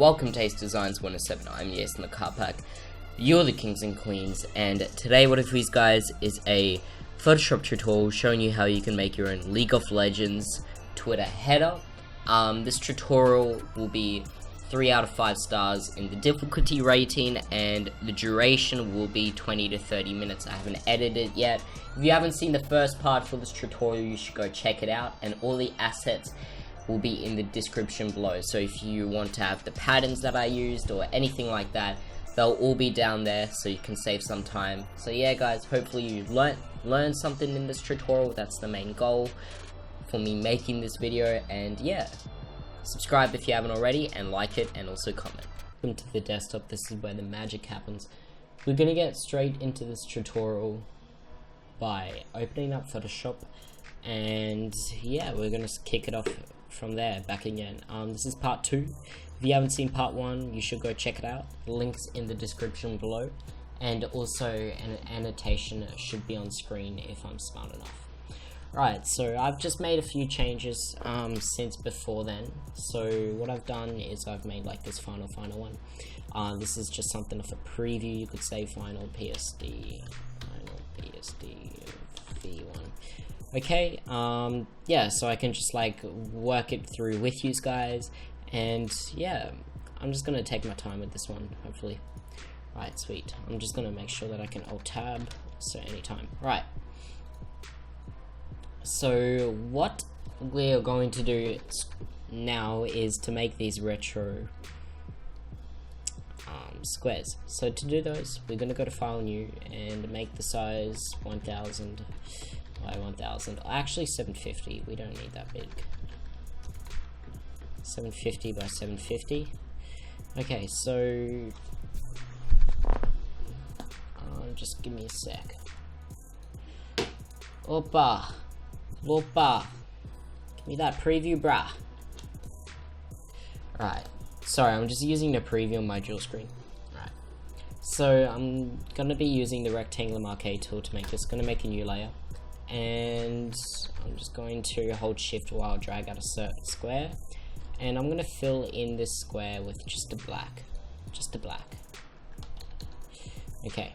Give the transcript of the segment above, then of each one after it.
welcome to Ace Designs 107. I'm Yes in the car park. You're the kings and queens, and today what I have for you guys is a Photoshop tutorial showing you how you can make your own League of Legends Twitter header. This tutorial will be 3 out of 5 stars in the difficulty rating, and the duration will be 20 to 30 minutes. I haven't edited it yet. If you haven't seen the first part for this tutorial, you should go check it out, and all the assets will be in the description below. So if you want to have the patterns that I used or anything like that, they'll all be down there so you can save some time. So yeah guys, hopefully you learned something in this tutorial. That's the main goal for me making this video. And yeah, subscribe if you haven't already, and like it, and also comment. Welcome to the desktop. This is where the magic happens. We're gonna get straight into this tutorial by opening up Photoshop, and yeah, we're gonna kick it off from there back again. This is part 2. If you haven't seen part 1, you should go check it out. The link's in the description below, and also an annotation should be on screen if I'm smart enough. Right, so I've just made a few changes since before then. So what I've done is I've made like this final one. This is just something of a preview. You could say final PSD V1. Okay, yeah, so I can just like work it through with you guys, and yeah, I'm just gonna take my time with this one, hopefully. Right, sweet. I'm just gonna make sure that I can Alt-Tab, so anytime. Right. So what we're going to do now is to make these retro squares. So to do those, we're gonna go to File, New, and make the size 1000 by 1000. Actually 750, we don't need that big. 750 by 750. Okay, so just give me a sec. Opa, give me that preview, brah. Right, sorry, I'm just using the preview on my dual screen. Right, so I'm gonna be using the rectangular marquee tool to make this. Gonna make a new layer, and I'm just going to hold shift while drag out a certain square, and I'm gonna fill in this square with just a black. Okay,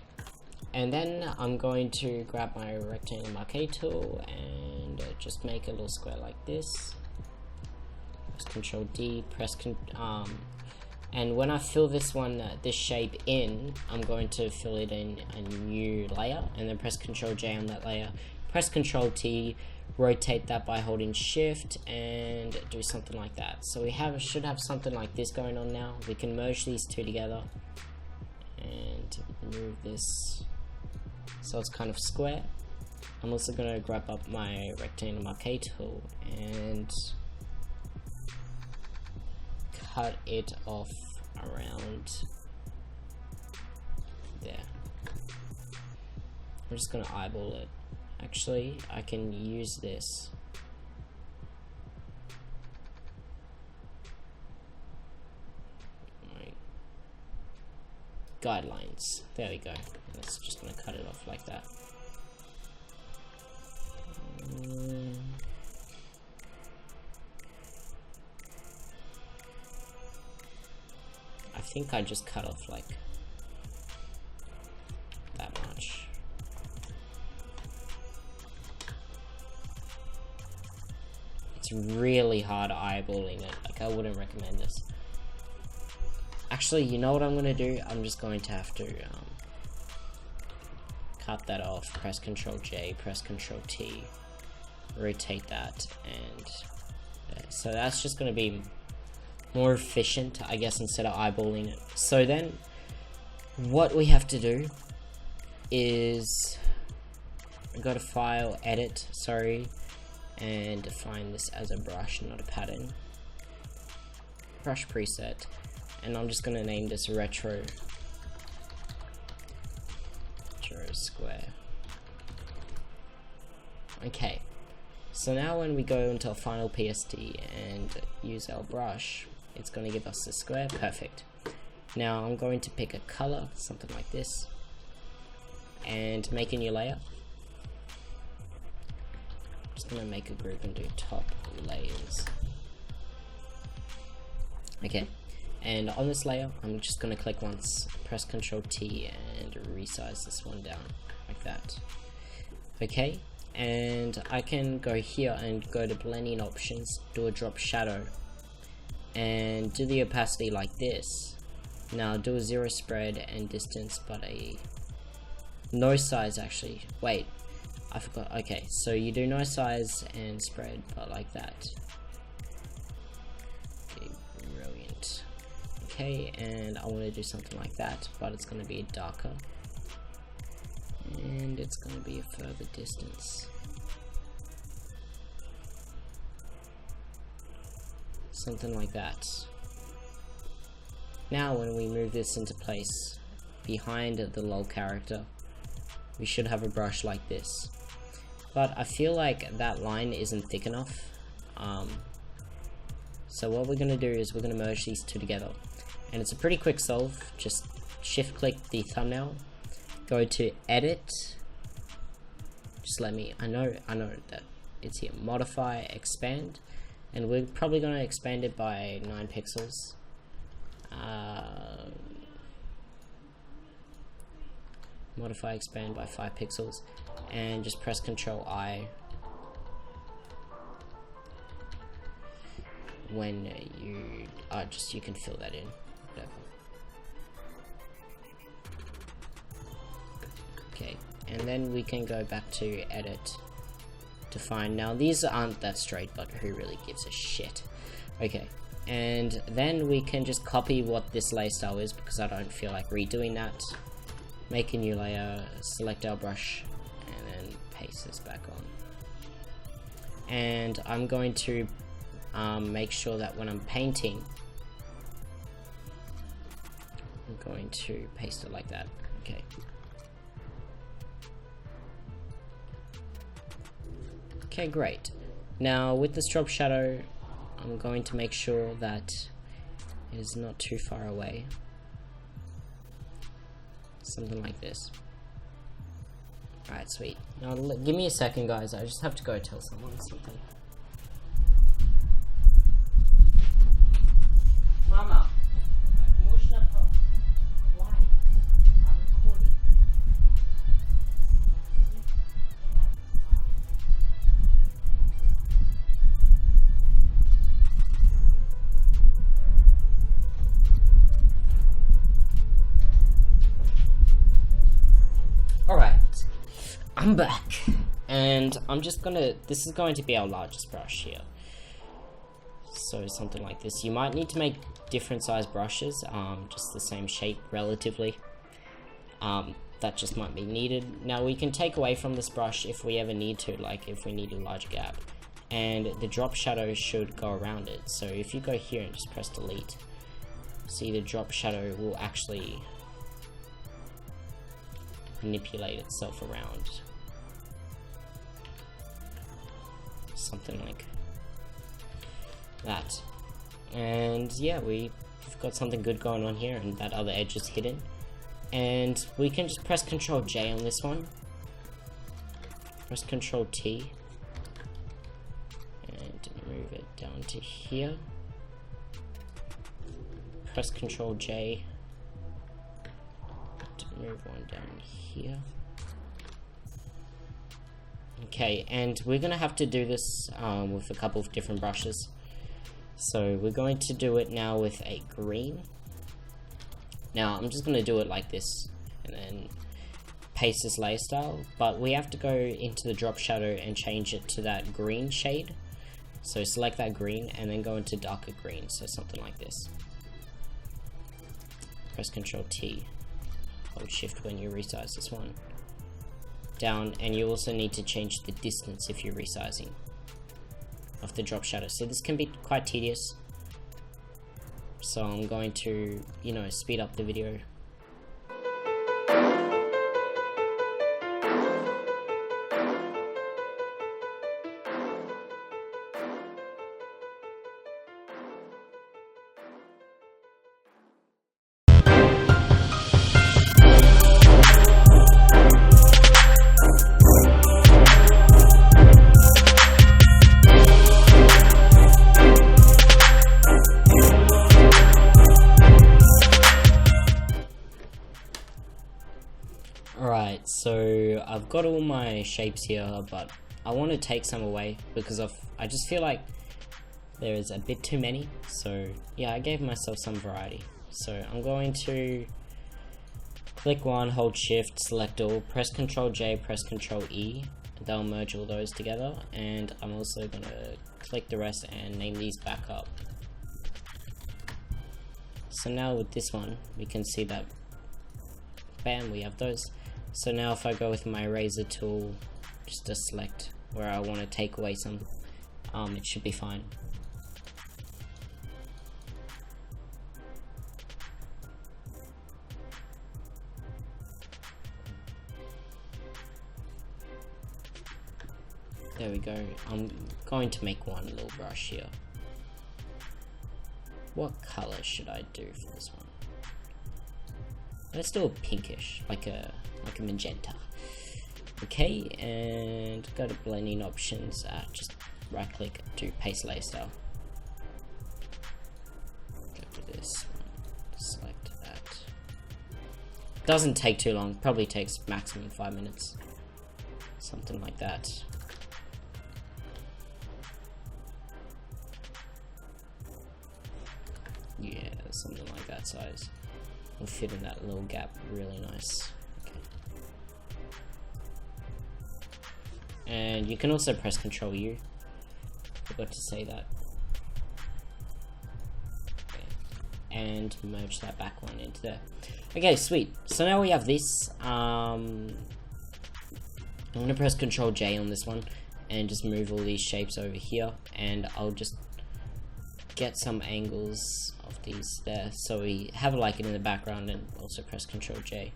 and then I'm going to grab my rectangular marquee tool and just make a little square like this. Press Ctrl D, and when I fill this one, this shape in, I'm going to fill it in a new layer, and then press Ctrl J on that layer. Press Ctrl T, rotate that by holding shift, and do something like that. So we should have something like this going on now. We can merge these two together and move this so it's kind of square. I'm also going to grab up my rectangular marquee tool and cut it off around there. I'm just going to eyeball it. Actually, I can use this. Right. Guidelines. There we go. That's just gonna cut it off like that. I think I just cut off like that much. It's really hard eyeballing it. Like, I wouldn't recommend this. Actually, you know what I'm gonna do? I'm just going to have to cut that off. Press Ctrl J, press Ctrl T, rotate that, and so that's just gonna be more efficient, I guess, instead of eyeballing it. So then, what we have to do is go to File, Edit, and define this as a brush, not a pattern. Brush preset, and I'm just gonna name this retro square. Okay, so now when we go into our final PSD and use our brush, it's going to give us the square. Perfect. Now I'm going to pick a color, something like this, and make a new layer. Just gonna make a group and do top layers. Okay, And on this layer, I'm just going to click once, press Ctrl T and resize this one down like that. Okay, and I can go here and go to blending options, do a drop shadow, and do the opacity like this. Now do a 0 spread and distance, but a no size actually. Wait, I forgot. Okay, so you do no size and spread, but like that. Okay, brilliant. Okay, and I want to do something like that, but it's going to be darker. And it's going to be a further distance. Something like that. Now when we move this into place behind the lol character, we should have a brush like this. But I feel like that line isn't thick enough. So what we're going to do is we're going to merge these two together. And it's a pretty quick solve. Just shift click the thumbnail, go to edit, just let me, I know that it's here, modify, expand, and we're probably going to expand it by 9 pixels. Modify, expand by 5 pixels, and just press Ctrl I when you you can fill that in, whatever. Okay, and then we can go back to edit, define. Now these aren't that straight, but who really gives a shit? Okay, and then we can just copy what this layer style is, because I don't feel like redoing that. Make a new layer, select our brush, and then paste this back on. And I'm going to make sure that when I'm painting, I'm going to paste it like that. Okay. Okay, great. Now with this drop shadow, I'm going to make sure that it is not too far away. Something like this. Alright, sweet. Now give me a second, guys. I just have to go tell someone something. Mama, why? I'm recording. Alright, I'm back, and I'm just gonna, this is going to be our largest brush here. So something like this. You might need to make different size brushes, just the same shape relatively. That just might be needed. Now we can take away from this brush if we ever need to, like if we need a large gap. And the drop shadow should go around it. So if you go here and just press delete, see the drop shadow will actually manipulate itself around. Something like that. And yeah, we've got something good going on here, and that other edge is hidden. And we can just press Ctrl J on this one. Press Ctrl T. And move it down to here. Press Ctrl J. Move one down here. Okay, and we're gonna have to do this with a couple of different brushes. So we're going to do it now with a green. Now I'm just gonna do it like this and then paste this layer style, but we have to go into the drop shadow and change it to that green shade. So select that green and then go into darker green, so something like this. Press Ctrl T. Hold shift when you resize this one down, and you also need to change the distance if you're resizing of the drop shadow. So this can be quite tedious, so I'm going to, speed up the video. So I've got all my shapes here, but I want to take some away because I just feel like there is a bit too many. So yeah, I gave myself some variety. So I'm going to click one, hold shift, select all, press Ctrl J, press Ctrl E. They'll merge all those together, and I'm also going to click the rest and name these back up. So now with this one, we can see that, bam, we have those. So now if I go with my eraser tool, just to select where I want to take away some, it should be fine. There we go. I'm going to make one little brush here. What color should I do for this one? Let's do a pinkish, like a magenta. Okay, and go to blending options. Just right click, do paste layer style. Go to this one, select that. Doesn't take too long. Probably takes maximum 5 minutes, something like that. Yeah, something like that size. Will fit in that little gap really nice. Okay. And you can also press Ctrl U. Forgot to say that. Okay. And merge that back one into there. Okay, sweet. So now we have this. I'm gonna press Ctrl J on this one and just move all these shapes over here, and I'll just get some angles of these there, so we have like it in the background, and also press Ctrl J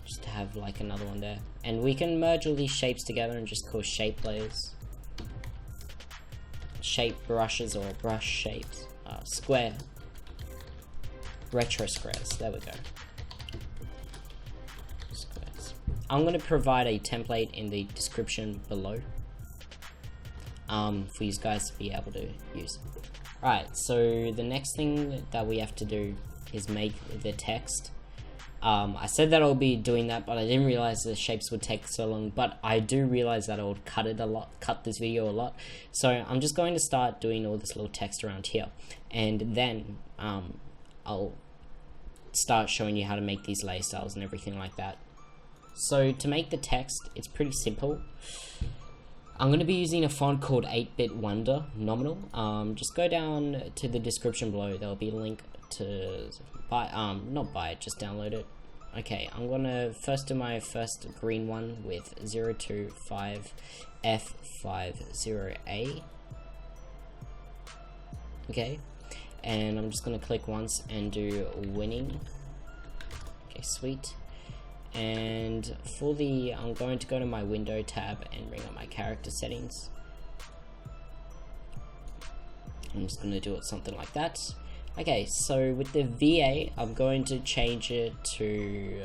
just to have like another one there. And we can merge all these shapes together and just call shape layers, shape brushes, or brush shapes, square, retro squares. There we go. Squares. I'm going to provide a template in the description below for you guys to be able to use. Right, so the next thing that we have to do is make the text. I said that I'll be doing that, but I didn't realize the shapes would take so long, but I do realize that I would cut this video a lot. So I'm just going to start doing all this little text around here, and then I'll start showing you how to make these layer styles and everything like that. So to make the text, it's pretty simple. I'm going to be using a font called 8-Bit Wonder Nominal. Just go down to the description below. There'll be a link to buy, not buy it, just download it. Okay, I'm going to first do my first green one with 025F50A. Okay, and I'm just going to click once and do winning. Okay, sweet. And for the, I'm going to go to my window tab and bring up my character settings. I'm just going to do it something like that. Okay, so with the VA, I'm going to change it to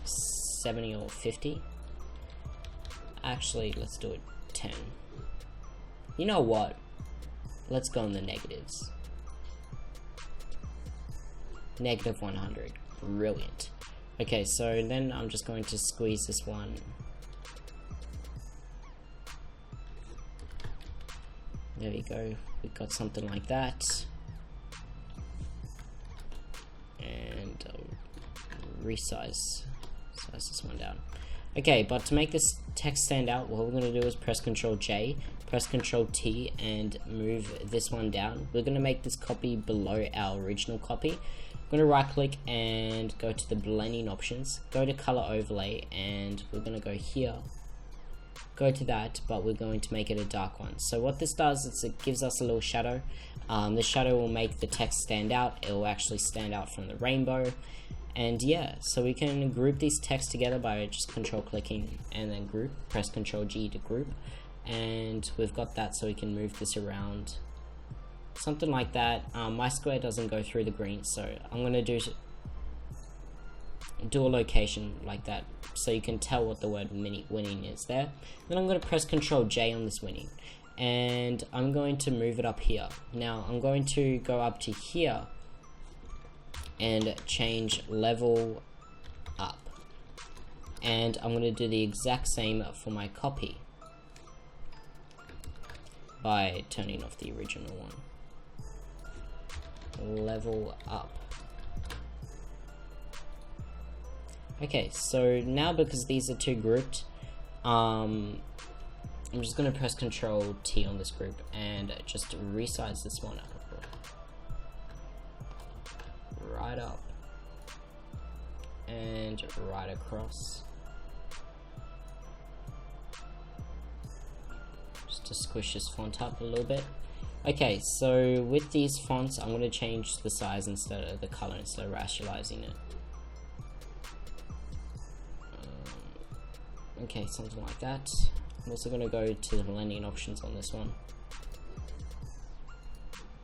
70 or 50. Actually, let's do it 10. You know what? Let's go in the negatives. Negative 100. Brilliant. Okay, so then I'm just going to squeeze this one. There we go. We've got something like that. And size this one down. Okay, but to make this text stand out, what we're going to do is press Ctrl J, press Ctrl T, and move this one down. We're going to make this copy below our original copy. I'm going to right click and go to the blending options, go to color overlay, and we're going to go here, go to that, but we're going to make it a dark one. So what this does is it gives us a little shadow. The shadow will make the text stand out. It will actually stand out from the rainbow. And yeah, so we can group these texts together by just control clicking and then group, press Ctrl G to group, and we've got that, so we can move this around. Something like that. My square doesn't go through the green, so I'm going to do a location like that, so you can tell what the word winning is there. Then I'm going to press Ctrl J on this winning, and I'm going to move it up here. Now I'm going to go up to here and change level up. and I'm going to do the exact same for my copy by turning off the original one. Level up. Okay, so now because these are two grouped, I'm just going to press Control T on this group and just resize this one up. Right up. And right across. Just to squish this font up a little bit. Okay, so with these fonts, I'm going to change the size instead of the color, instead of rationalizing it. Okay, something like that. I'm also going to go to the blending options on this one.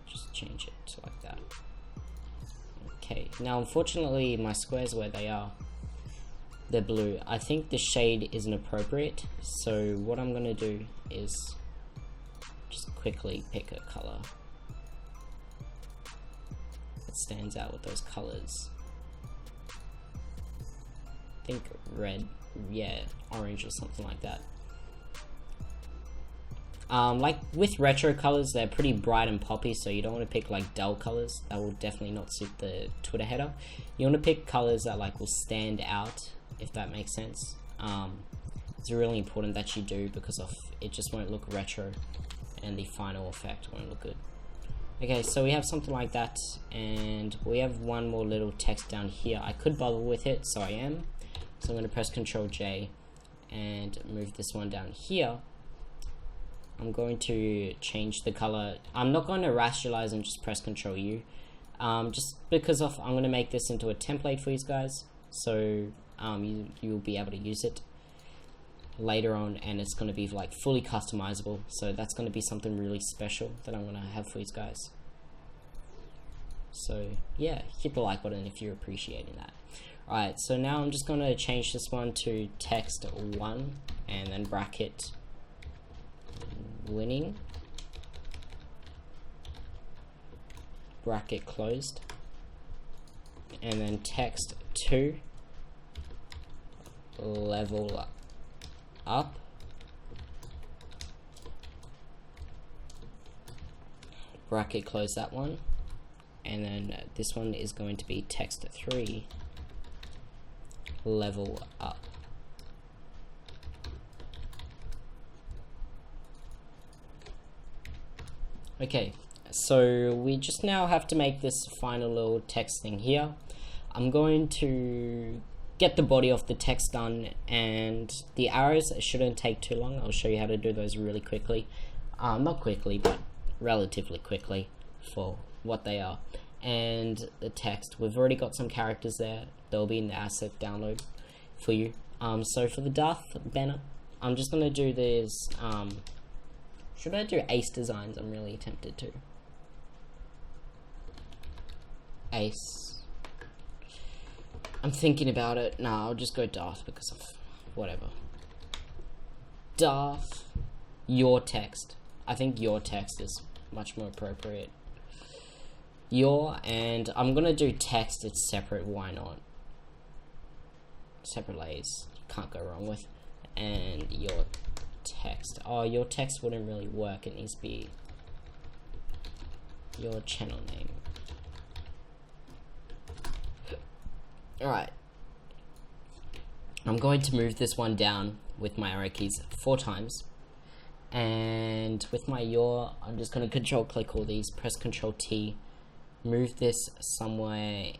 Just change it to like that. Okay, now unfortunately my squares where they are, they're blue. I think the shade isn't appropriate, so what I'm going to do is just quickly pick a color that stands out with those colors. I think red, yeah, orange or something like that. Like with retro colors, they're pretty bright and poppy, so you don't want to pick like dull colors. That will definitely not suit the Twitter header. You want to pick colors that like will stand out, if that makes sense. It's really important that you do, because it just won't look retro and the final effect won't look good. Okay, so we have something like that, and we have one more little text down here. I could bubble with it, so I am. So I'm going to press Ctrl J and move this one down here. I'm going to change the color. I'm not going to rationalize and just press Ctrl U, just because I'm going to make this into a template for you guys, so you'll be able to use it later on, and it's going to be like fully customizable. So that's going to be something really special that I'm going to have for you guys. So yeah, hit the like button if you're appreciating that. Alright, so now I'm just going to change this one to text 1 and then bracket winning, bracket closed, and then text 2 level up, bracket close that one, and then this one is going to be text 3 level up. Okay, so we just now have to make this final little text thing here. I'm going to get the body of the text done, and the arrows shouldn't take too long. I'll show you how to do those really quickly. Not quickly, but relatively quickly for what they are. And the text, we've already got some characters there. They'll be in the asset download for you. So for the Darth banner, I'm just going to do this. Should I do Ace Designs? I'm really tempted to. Ace. I'm thinking about it. Nah, I'll just go Darth because of whatever. Darth. Your text. I think your text is much more appropriate. Your, and I'm gonna do text. It's separate. Why not? Separate layers. Can't go wrong with. And your text. Oh, your text wouldn't really work. It needs to be your channel name. Alright. I'm going to move this one down with my arrow keys 4 times. And with my your, I'm just going to control click all these, press Control T, move this somewhere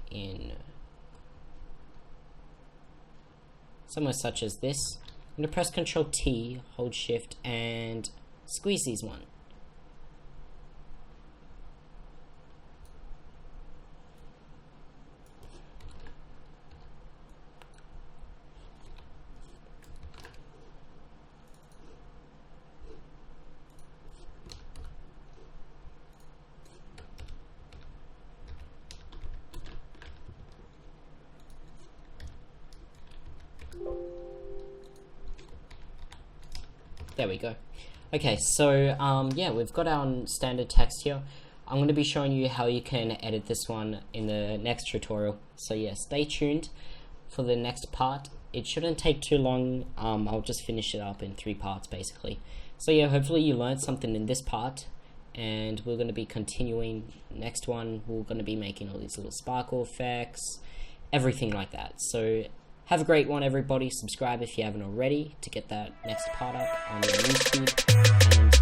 such as this. I'm going to press Control T, hold Shift, and squeeze these one. There we go. Okay, so yeah, we've got our standard text here. I'm going to be showing you how you can edit this one in the next tutorial. So yeah, stay tuned for the next part, it shouldn't take too long. I'll just finish it up in 3 parts basically. So yeah, hopefully you learned something in this part, and we're going to be continuing. Next one, we're going to be making all these little sparkle effects, everything like that. So have a great one, everybody. Subscribe if you haven't already to get that next part up on your newsfeed, and